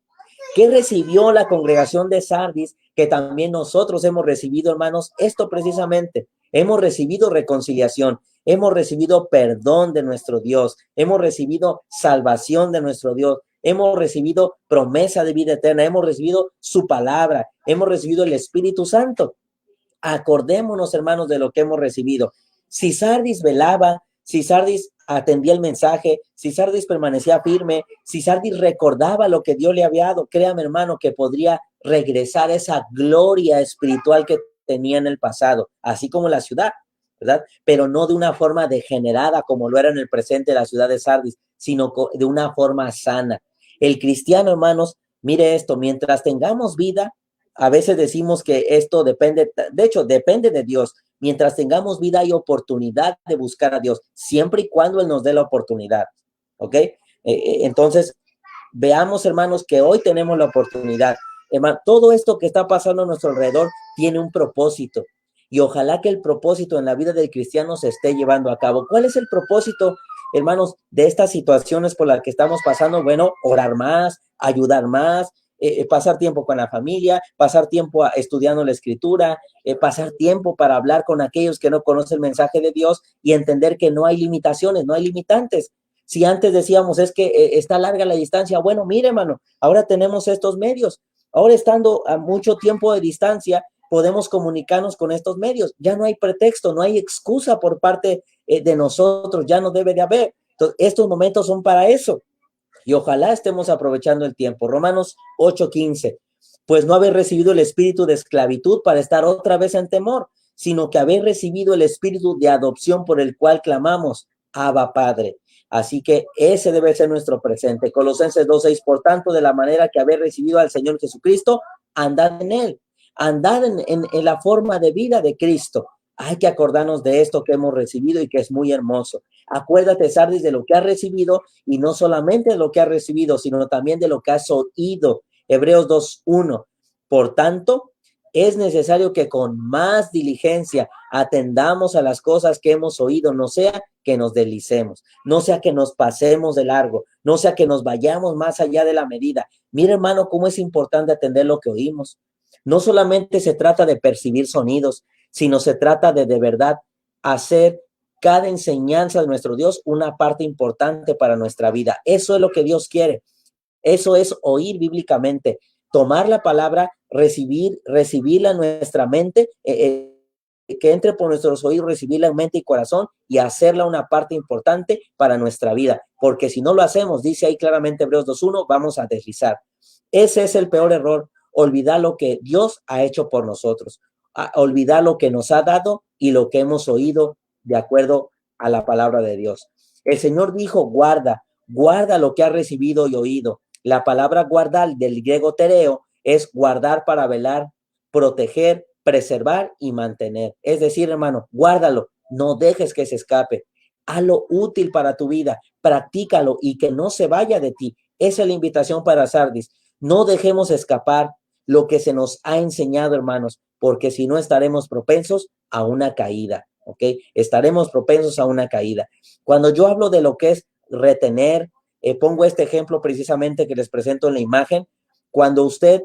¿Qué recibió la congregación de Sardis? Que también nosotros hemos recibido, hermanos, esto precisamente. Hemos recibido reconciliación, hemos recibido perdón de nuestro Dios, hemos recibido salvación de nuestro Dios, hemos recibido promesa de vida eterna, hemos recibido su palabra, hemos recibido el Espíritu Santo. Acordémonos, hermanos, de lo que hemos recibido. Si Sardis velaba, si Sardis atendía el mensaje, si Sardis permanecía firme, si Sardis recordaba lo que Dios le había dado, créame, hermano, que podría regresar esa gloria espiritual que tenía en el pasado, así como la ciudad, ¿verdad? Pero no de una forma degenerada como lo era en el presente de la ciudad de Sardis, sino de una forma sana. El cristiano, hermanos, mire esto, mientras tengamos vida, a veces decimos que esto depende, de hecho, depende de Dios. Mientras tengamos vida hay oportunidad de buscar a Dios, siempre y cuando Él nos dé la oportunidad, ¿ok? Entonces, veamos, hermanos, que hoy tenemos la oportunidad. Hermano, todo esto que está pasando a nuestro alrededor tiene un propósito y ojalá que el propósito en la vida del cristiano se esté llevando a cabo. ¿Cuál es el propósito, hermanos, de estas situaciones por las que estamos pasando? Bueno, orar más, ayudar más, pasar tiempo con la familia, pasar tiempo estudiando la escritura, pasar tiempo para hablar con aquellos que no conocen el mensaje de Dios y entender que no hay limitaciones, no hay limitantes. Si antes decíamos es que está larga la distancia, bueno, mire, hermano, ahora tenemos estos medios. Ahora estando a mucho tiempo de distancia, podemos comunicarnos con estos medios. Ya no hay pretexto, no hay excusa por parte de nosotros ya no debe de haber. Entonces, estos momentos son para eso. Y ojalá estemos aprovechando el tiempo. Romanos 8:15. Pues no habéis recibido el espíritu de esclavitud para estar otra vez en temor, sino que habéis recibido el espíritu de adopción por el cual clamamos, Abba Padre. Así que ese debe ser nuestro presente. Colosenses 2:6. Por tanto, de la manera que habéis recibido al Señor Jesucristo, andad en él. Andad en la forma de vida de Cristo. Hay que acordarnos de esto que hemos recibido y que es muy hermoso. Acuérdate, Sardis, de lo que has recibido, y no solamente de lo que has recibido, sino también de lo que has oído. Hebreos 2:1. Por tanto, es necesario que con más diligencia atendamos a las cosas que hemos oído, no sea que nos deslicemos, no sea que nos pasemos de largo, no sea que nos vayamos más allá de la medida. Mira, hermano, cómo es importante atender lo que oímos. No solamente se trata de percibir sonidos, sino se trata de verdad hacer cada enseñanza de nuestro Dios una parte importante para nuestra vida. Eso es lo que Dios quiere. Eso es oír bíblicamente, tomar la palabra, recibirla en nuestra mente, que entre por nuestros oídos, recibirla en mente y corazón y hacerla una parte importante para nuestra vida. Porque si no lo hacemos, dice ahí claramente Hebreos 2:1, vamos a deslizar. Ese es el peor error, olvidar lo que Dios ha hecho por nosotros, olvidar lo que nos ha dado y lo que hemos oído de acuerdo a la palabra de Dios. El Señor dijo, guarda lo que has recibido y oído. La palabra guardar del griego tereo es guardar para velar, proteger, preservar y mantener. Es decir, hermano, guárdalo, no dejes que se escape. Hazlo útil para tu vida, practícalo y que no se vaya de ti. Esa es la invitación para Sardis. No dejemos escapar lo que se nos ha enseñado, hermanos, porque si no estaremos propensos a una caída, ¿ok? Estaremos propensos a una caída. Cuando yo hablo de lo que es retener, pongo este ejemplo precisamente que les presento en la imagen. Cuando usted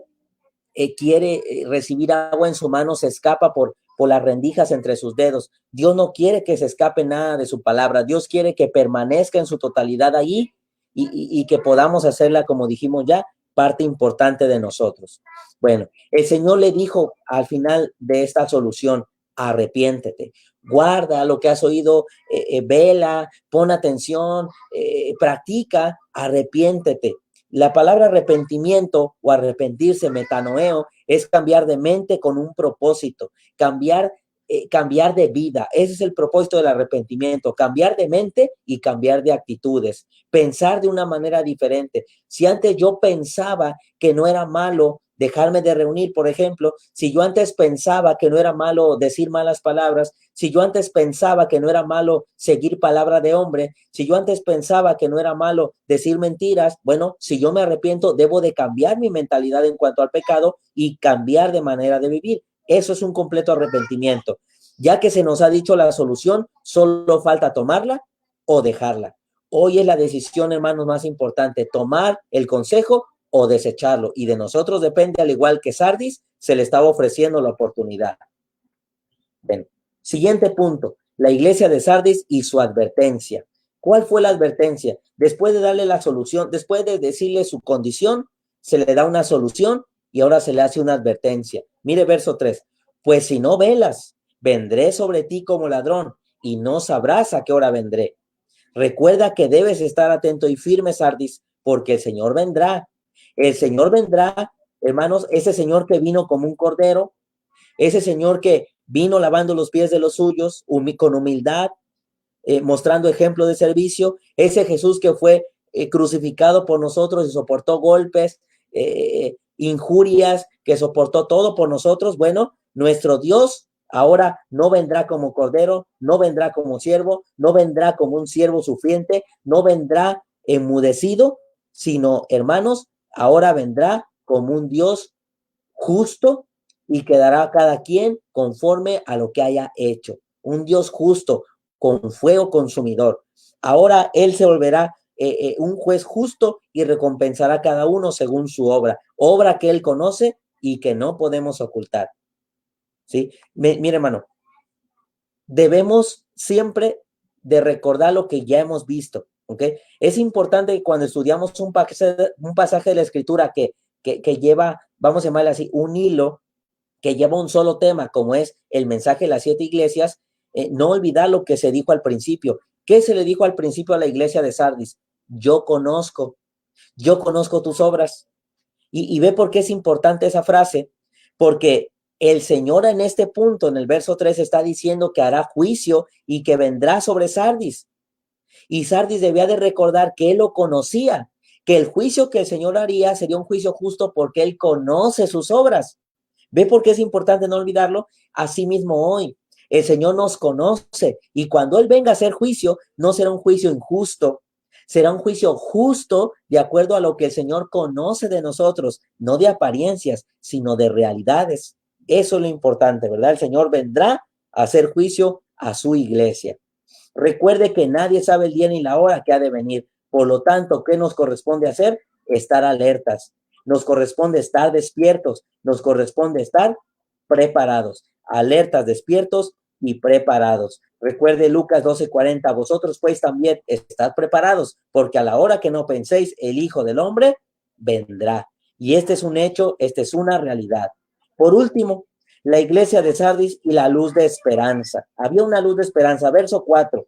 quiere recibir agua en su mano, se escapa por las rendijas entre sus dedos. Dios no quiere que se escape nada de su palabra. Dios quiere que permanezca en su totalidad ahí y que podamos hacerla, como dijimos ya, parte importante de nosotros. Bueno, el Señor le dijo al final de esta solución, arrepiéntete, guarda lo que has oído, vela, pon atención, practica, arrepiéntete. La palabra arrepentimiento o arrepentirse, metanoeo, es cambiar de mente con un propósito, cambiar de vida. Ese es el propósito del arrepentimiento, cambiar de mente y cambiar de actitudes, pensar de una manera diferente. Si antes yo pensaba que no era malo dejarme de reunir, por ejemplo, si yo antes pensaba que no era malo decir malas palabras, si yo antes pensaba que no era malo seguir palabra de hombre, si yo antes pensaba que no era malo decir mentiras, bueno, si yo me arrepiento, debo de cambiar mi mentalidad en cuanto al pecado y cambiar de manera de vivir. Eso es un completo arrepentimiento. Ya que se nos ha dicho la solución, solo falta tomarla o dejarla. Hoy es la decisión, hermanos, más importante, tomar el consejo o desecharlo. Y de nosotros depende, al igual que Sardis, se le estaba ofreciendo la oportunidad. Bien. Siguiente punto, la iglesia de Sardis y su advertencia. ¿Cuál fue la advertencia? Después de darle la solución, después de decirle su condición, se le da una solución y ahora se le hace una advertencia. Mire verso 3. Pues si no velas, vendré sobre ti como ladrón y no sabrás a qué hora vendré. Recuerda que debes estar atento y firme, Sardis, porque el Señor vendrá. El Señor vendrá, hermanos, ese Señor que vino como un cordero, ese Señor que vino lavando los pies de los suyos con humildad, mostrando ejemplo de servicio, ese Jesús que fue crucificado por nosotros y soportó golpes, injurias, que soportó todo por nosotros. Bueno, nuestro Dios ahora no vendrá como cordero, no vendrá como siervo, no vendrá como un siervo sufriente, no vendrá enmudecido, sino, hermanos, ahora vendrá como un Dios justo y quedará cada quien conforme a lo que haya hecho. Un Dios justo, con fuego consumidor. Ahora Él se volverá un juez justo y recompensará a cada uno según su obra que Él conoce y que no podemos ocultar. ¿Sí? Mire, hermano, debemos siempre de recordar lo que ya hemos visto, ¿ok? Es importante que cuando estudiamos un pasaje de la Escritura que lleva, vamos a llamarle así, un hilo, que lleva un solo tema, como es el mensaje de las 7 iglesias, no olvidar lo que se dijo al principio. ¿Qué se le dijo al principio a la iglesia de Sardis? Yo conozco tus obras. Y ve por qué es importante esa frase, porque el Señor en este punto, en el verso 3, está diciendo que hará juicio y que vendrá sobre Sardis. Y Sardis debía de recordar que él lo conocía, que el juicio que el Señor haría sería un juicio justo porque él conoce sus obras. ¿Ve por qué es importante no olvidarlo? Asimismo hoy, el Señor nos conoce y cuando Él venga a hacer juicio, no será un juicio injusto, será un juicio justo de acuerdo a lo que el Señor conoce de nosotros, no de apariencias, sino de realidades. Eso es lo importante, ¿verdad? El Señor vendrá a hacer juicio a su iglesia. Recuerde que nadie sabe el día ni la hora que ha de venir. Por lo tanto, ¿qué nos corresponde hacer? Estar alertas. Nos corresponde estar despiertos. Nos corresponde estar preparados. Alertas, despiertos y preparados. Recuerde Lucas 12:40. Vosotros pues también estad preparados, porque a la hora que no penséis, el Hijo del Hombre vendrá. Y este es un hecho, esta es una realidad. Por último, la iglesia de Sardis y la luz de esperanza. Había una luz de esperanza. Verso 4.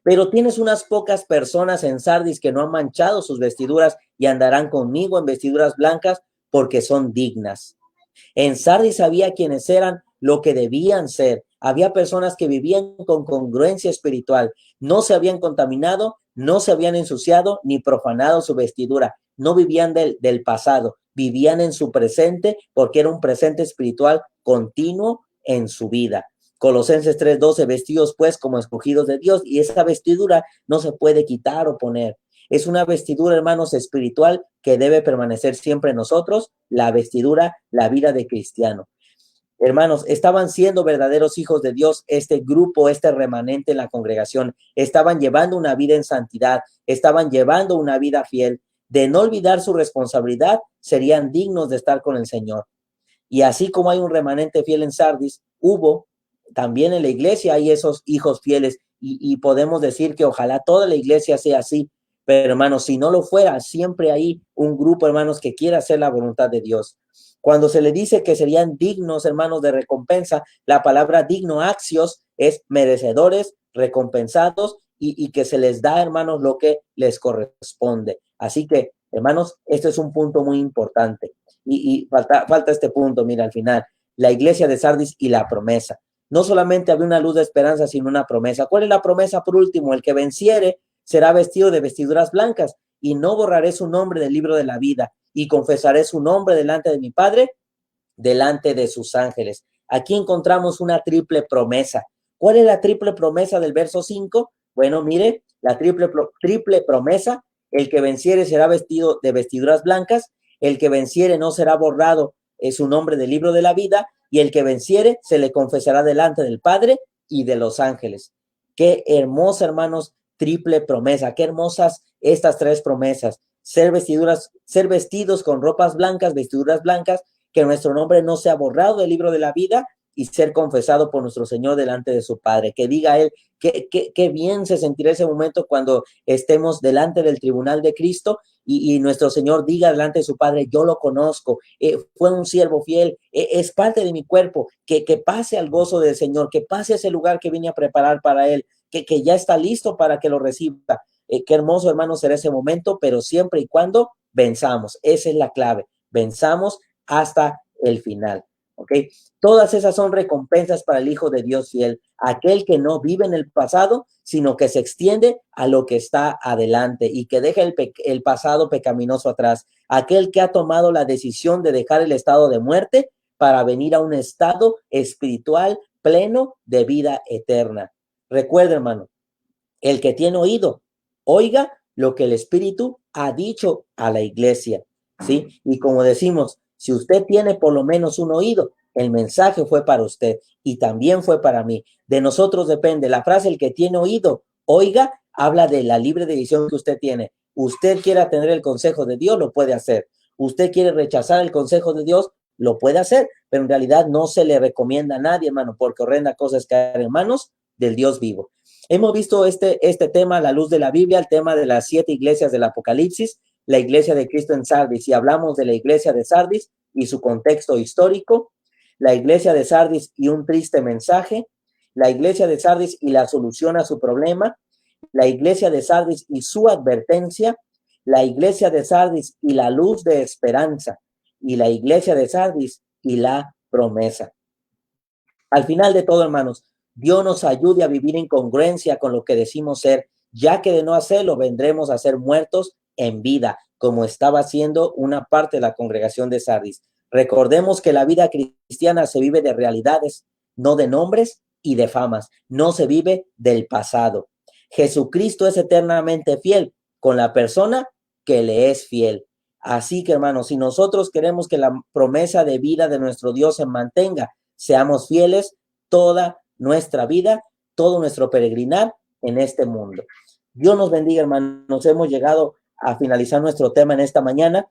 Pero tienes unas pocas personas en Sardis que no han manchado sus vestiduras y andarán conmigo en vestiduras blancas porque son dignas. En Sardis había quienes eran lo que debían ser. Había personas que vivían con congruencia espiritual. No se habían contaminado, no se habían ensuciado ni profanado su vestidura. No vivían del pasado, vivían en su presente porque era un presente espiritual continuo en su vida. Colosenses 3:12, vestidos pues como escogidos de Dios, y esa vestidura no se puede quitar o poner. Es una vestidura, hermanos, espiritual que debe permanecer siempre en nosotros, la vestidura, la vida de cristiano. Hermanos, estaban siendo verdaderos hijos de Dios, este grupo, este remanente en la congregación, estaban llevando una vida en santidad, estaban llevando una vida fiel. De no olvidar su responsabilidad, serían dignos de estar con el Señor. Y así como hay un remanente fiel en Sardis, hubo también en la iglesia hay esos hijos fieles y podemos decir que ojalá toda la iglesia sea así. Pero hermanos, si no lo fuera, siempre hay un grupo, hermanos, que quiere hacer la voluntad de Dios. Cuando se le dice que serían dignos, hermanos, de recompensa, la palabra digno, axios, es merecedores, recompensados y que se les da, hermanos, lo que les corresponde. Así que, hermanos, este es un punto muy importante. Y falta este punto, mira, al final, la iglesia de Sardis y la promesa. No solamente había una luz de esperanza, sino una promesa. ¿Cuál es la promesa por último? El que venciere será vestido de vestiduras blancas y no borraré su nombre del libro de la vida y confesaré su nombre delante de mi Padre, delante de sus ángeles. Aquí encontramos una triple promesa. ¿Cuál es la triple promesa del verso 5? Bueno, mire, la triple promesa, el que venciere será vestido de vestiduras blancas, el que venciere no será borrado su nombre del libro de la vida, y el que venciere se le confesará delante del Padre y de los ángeles. Qué hermosa, hermanos, triple promesa, qué hermosas estas tres promesas. Ser vestidos con ropas blancas, vestiduras blancas, que nuestro nombre no sea borrado del libro de la vida y ser confesado por nuestro Señor delante de su Padre. Que diga Él, qué bien se sentirá ese momento cuando estemos delante del tribunal de Cristo y nuestro Señor diga delante de su Padre, yo lo conozco, fue un siervo fiel, es parte de mi cuerpo, que pase al gozo del Señor, que pase a ese lugar que vine a preparar para Él, que ya está listo para que lo reciba. Qué hermoso, hermano, será ese momento, pero siempre y cuando venzamos. Esa es la clave. Venzamos hasta el final. ¿Ok? Todas esas son recompensas para el Hijo de Dios fiel, aquel que no vive en el pasado, sino que se extiende a lo que está adelante y que deja el pasado pecaminoso atrás, aquel que ha tomado la decisión de dejar el estado de muerte para venir a un estado espiritual pleno de vida eterna. Recuerda, hermano, el que tiene oído, oiga lo que el Espíritu ha dicho a la iglesia, ¿sí? Y como decimos, si usted tiene por lo menos un oído, el mensaje fue para usted y también fue para mí. De nosotros depende. La frase, el que tiene oído, oiga, habla de la libre decisión que usted tiene. Usted quiere tener el consejo de Dios, lo puede hacer. Usted quiere rechazar el consejo de Dios, lo puede hacer, pero en realidad no se le recomienda a nadie, hermano, porque horrenda cosa es caer en manos del Dios vivo. Hemos visto este tema a la luz de la Biblia, el tema de las 7 iglesias del Apocalipsis, la iglesia de Cristo en Sardis, y hablamos de la iglesia de Sardis y su contexto histórico, la iglesia de Sardis y un triste mensaje, la iglesia de Sardis y la solución a su problema, la iglesia de Sardis y su advertencia, la iglesia de Sardis y la luz de esperanza, y la iglesia de Sardis y la promesa. Al final de todo, hermanos, Dios nos ayude a vivir en congruencia con lo que decimos ser, ya que de no hacerlo vendremos a ser muertos en vida, como estaba haciendo una parte de la congregación de Sardis. Recordemos que la vida cristiana se vive de realidades, no de nombres y de famas. No se vive del pasado. Jesucristo es eternamente fiel con la persona que le es fiel. Así que, hermanos, si nosotros queremos que la promesa de vida de nuestro Dios se mantenga, seamos fieles toda nuestra vida, todo nuestro peregrinar en este mundo. Dios nos bendiga, hermanos. Hemos llegado a finalizar nuestro tema en esta mañana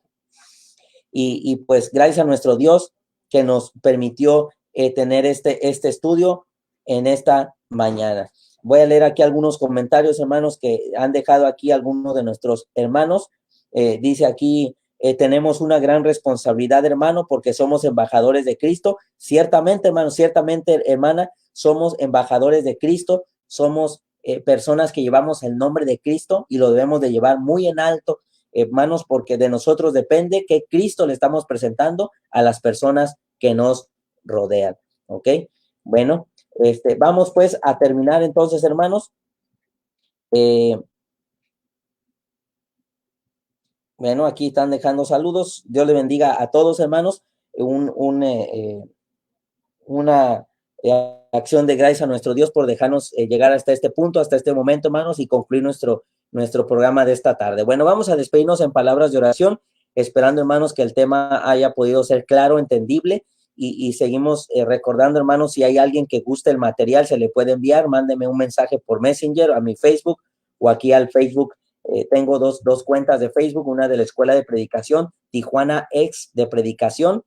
y pues gracias a nuestro Dios que nos permitió tener este estudio en esta mañana. Voy a leer aquí algunos comentarios, hermanos, que han dejado aquí algunos de nuestros hermanos. Dice aquí, tenemos una gran responsabilidad, hermano, porque somos embajadores de Cristo. Ciertamente, hermano, ciertamente, hermana, somos embajadores de Cristo, somos personas que llevamos el nombre de Cristo y lo debemos de llevar muy en alto, hermanos, porque de nosotros depende que Cristo le estamos presentando a las personas que nos rodean, ¿ok? Bueno, vamos pues a terminar entonces, hermanos. Bueno, aquí están dejando saludos. Dios le bendiga a todos, hermanos. Una acción de gracias a nuestro Dios por dejarnos llegar hasta este punto, hasta este momento, hermanos, y concluir nuestro programa de esta tarde. Bueno, vamos a despedirnos en palabras de oración, esperando, hermanos, que el tema haya podido ser claro, entendible, y seguimos recordando, hermanos, si hay alguien que guste el material, se le puede enviar, mándeme un mensaje por Messenger a mi Facebook o aquí al Facebook. Tengo dos cuentas de Facebook, una de la Escuela de Predicación, Tijuana Ex de Predicación.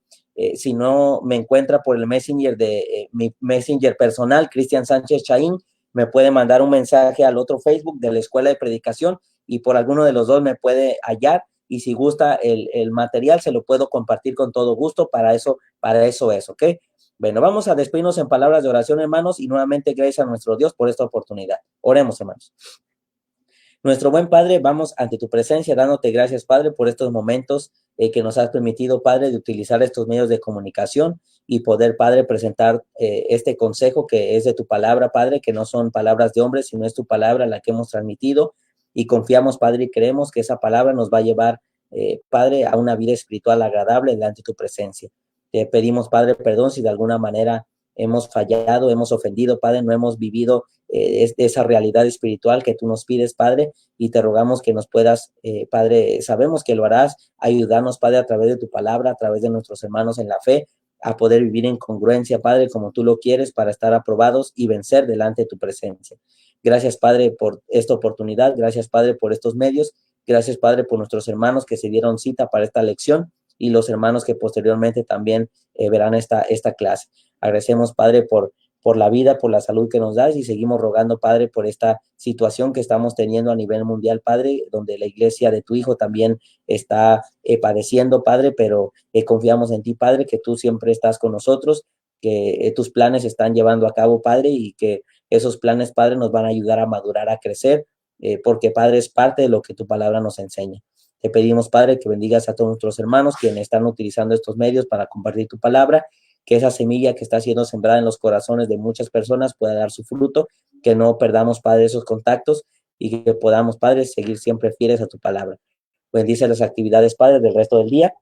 Si no me encuentra por el Messenger de mi Messenger personal, Cristian Sánchez Chaín, me puede mandar un mensaje al otro Facebook de la Escuela de Predicación y por alguno de los dos me puede hallar, y si gusta el material se lo puedo compartir con todo gusto. Para eso es, ¿ok? Bueno, vamos a despedirnos en palabras de oración, hermanos, y nuevamente gracias a nuestro Dios por esta oportunidad. Oremos, hermanos. Nuestro buen Padre, vamos ante tu presencia dándote gracias, Padre, por estos momentos que nos has permitido, Padre, de utilizar estos medios de comunicación y poder, Padre, presentar este consejo que es de tu palabra, Padre, que no son palabras de hombres, sino es tu palabra la que hemos transmitido, y confiamos, Padre, y creemos que esa palabra nos va a llevar, Padre, a una vida espiritual agradable delante de tu presencia. Te pedimos, Padre, perdón si de alguna manera hemos fallado, hemos ofendido, Padre, no hemos vivido esa realidad espiritual que tú nos pides, Padre, y te rogamos que nos puedas, Padre, sabemos que lo harás, ayudarnos, Padre, a través de tu palabra, a través de nuestros hermanos en la fe, a poder vivir en congruencia, Padre, como tú lo quieres, para estar aprobados y vencer delante de tu presencia. Gracias, Padre, por esta oportunidad, gracias, Padre, por estos medios, gracias, Padre, por nuestros hermanos que se dieron cita para esta lección y los hermanos que posteriormente también verán esta clase. Agradecemos, Padre, por la vida, por la salud que nos das, y seguimos rogando, Padre, por esta situación que estamos teniendo a nivel mundial, Padre, donde la iglesia de tu Hijo también está padeciendo, Padre, pero confiamos en ti, Padre, que tú siempre estás con nosotros, que tus planes se están llevando a cabo, Padre, y que esos planes, Padre, nos van a ayudar a madurar, a crecer, porque, Padre, es parte de lo que tu palabra nos enseña. Te pedimos, Padre, que bendigas a todos nuestros hermanos quienes están utilizando estos medios para compartir tu palabra, que esa semilla que está siendo sembrada en los corazones de muchas personas pueda dar su fruto, que no perdamos, Padre, esos contactos, y que podamos, Padre, seguir siempre fieles a tu palabra. Bendice las actividades, Padre, del resto del día,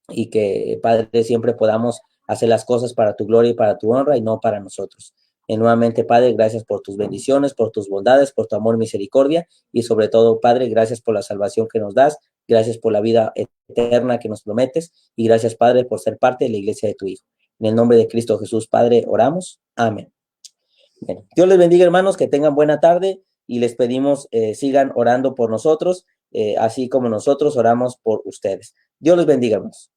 y que, Padre, siempre podamos hacer las cosas para tu gloria y para tu honra y no para nosotros. Y nuevamente, Padre, gracias por tus bendiciones, por tus bondades, por tu amor, misericordia, y sobre todo, Padre, gracias por la salvación que nos das, gracias por la vida eterna que nos prometes, y gracias, Padre, por ser parte de la iglesia de tu Hijo. En el nombre de Cristo Jesús, Padre, oramos. Amén. Bien. Dios les bendiga, hermanos, que tengan buena tarde, y les pedimos sigan orando por nosotros, así como nosotros oramos por ustedes. Dios les bendiga, hermanos.